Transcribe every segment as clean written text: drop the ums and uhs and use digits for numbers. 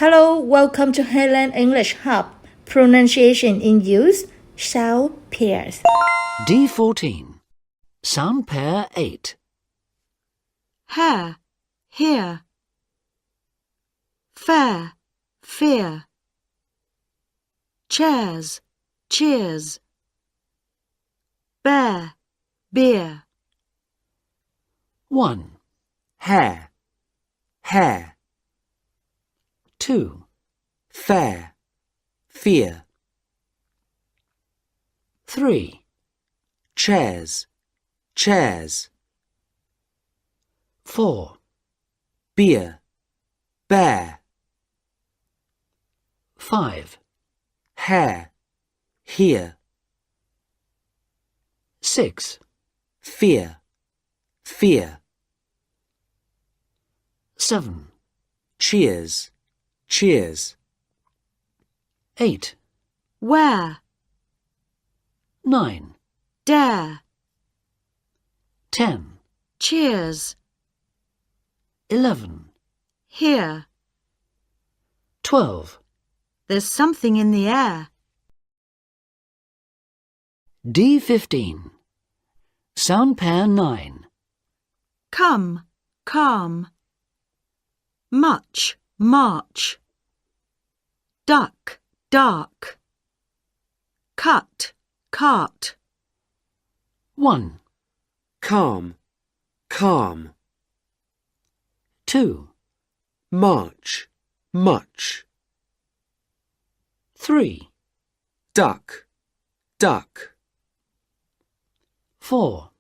Hello, welcome to Helen English Hub. Pronunciation in use, sound pairs. D14. Sound pair 8. Hair, here. Fair, fear. Chairs, cheers. Bear, beer. 1, hair, hair. 2, Fair, fear. 3, Chairs, chairs. 4, Beer, bear. 5, Hair, here. 6, Fear, fear. 7, Cheers, cheers. 8, Where, 9, dare. 10, Cheers, 11, here. 12. There's something in the air. D15. Sound pair 9. Come, calm. Much, march. Duck, dark. Cut, cart. 1, Calm, calm. 2, March, much. 3, Duck, duck. 4,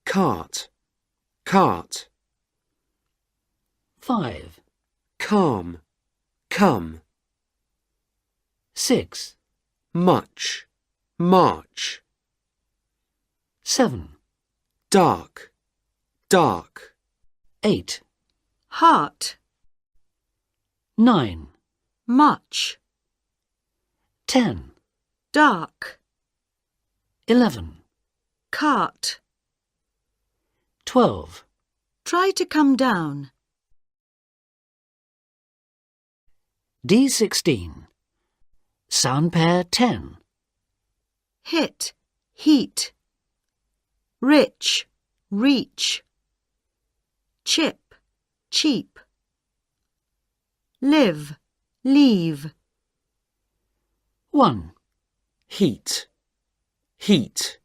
Cart, cart. 5, Calm, come. 6, Much, march. 7, Dark, dark. 8, Heart, 9, much. 10, Dark, 11, cart. 12. Try to come down. D16. Sound pair 10. Hit, heat. Rich, reach. Chip, cheap. Live, leave. 1, Heat, heat.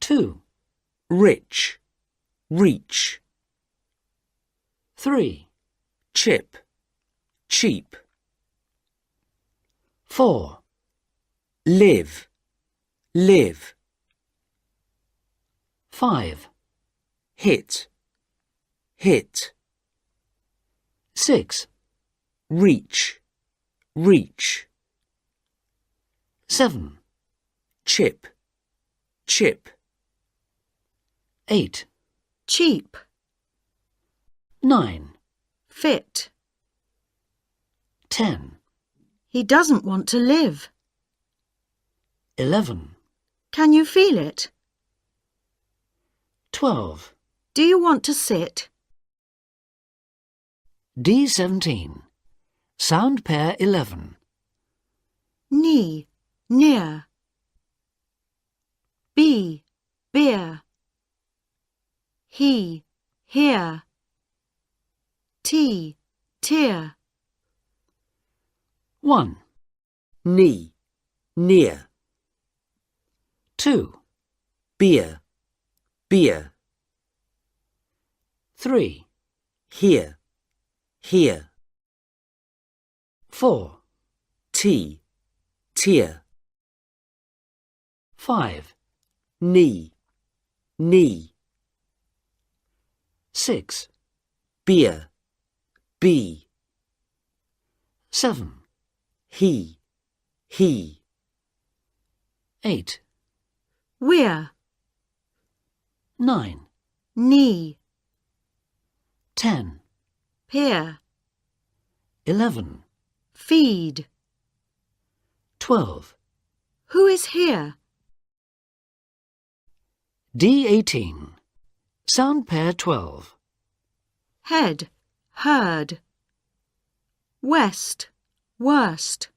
2, Rich, reach. 3, Chip, cheap. 4, Live, live. 5, Hit, hit. 6, Reach, reach. 7, Chip, chip. 8, Cheap, 9, fit. 10, He doesn't want to live. 11, Can you feel it? 12. Do you want to sit? D17. Sound pair 11. Knee, near. Be, beer. He, here. Tea, tear. 1, Knee, near. 2, Beer, beer. 3, Here, here. 4, Tea, tear. 5, Knee, knee. 6, Beer, bee. 7, He, 8, We're. 9, Knee, 10, peer. 11, Feed. 12. Who is here? D18. Sound pair 12. Head, heard. west, worst.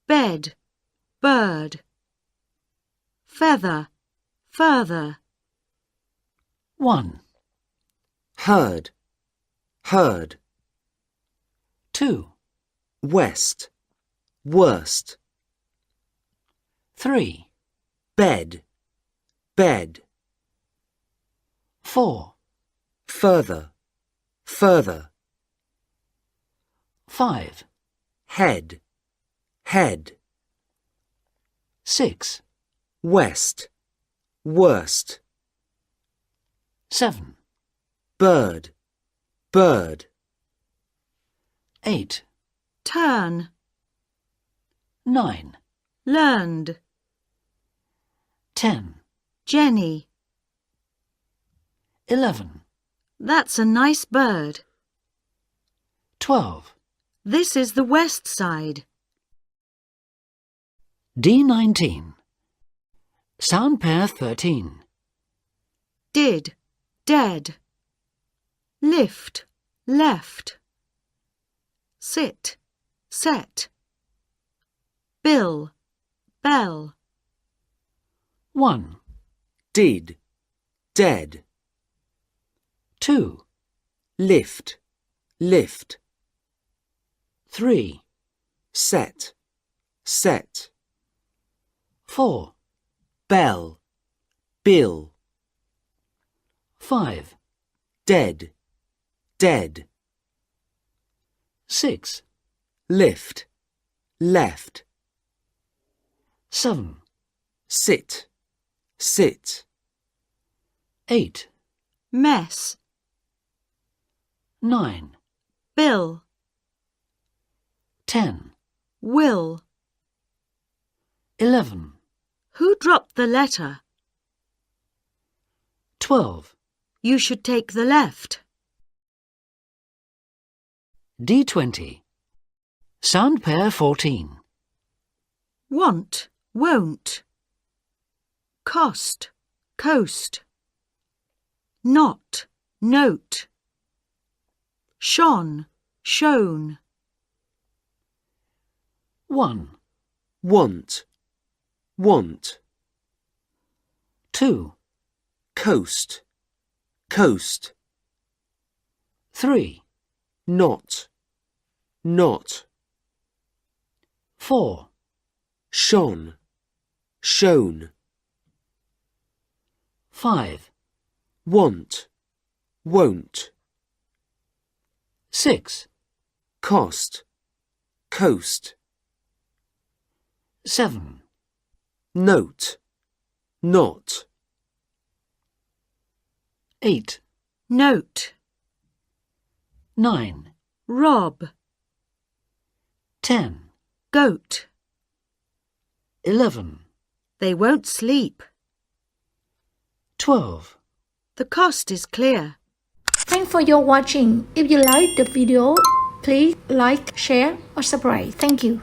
Bed, bird. Feather, further. 1, Herd, herd. 2, West, worst. 3, Bed, bed. 4, Further, further. 5, Head, head. 6, West, worst. 7, Bird, bird. 8, Turn, 9, learned. 10, Jenny, 11, that's a nice bird. 12. This is the west side. D19. Sound pair 13. Did, dead. Lift, left. Sit, set. Bill, bell. 1, Did, dead. 2, Lift, lift. 3, Set, set. 4, Bell, bill. 5, Dead, dead. 6, Lift, left. 7, Sit, sit. 8, Mess, 9, bill, 10, will. 11, Who dropped the letter? 12. You should take the left. D20. Sound pair 14. Want, won't. Cost, coast. Not, note. Shone, shown. 1, Want, want. 2, Coast, coast. 3, Not, not. 4, Shone, shown. 5, Want, won't. 6, Cost, coast. 7, Note, not. 8, Note, 9, rob. 10, Goat. 11, They won't sleep. 12. The cost is clear. Thanks for your watching. If you like the video, please like, share or subscribe. Thank you.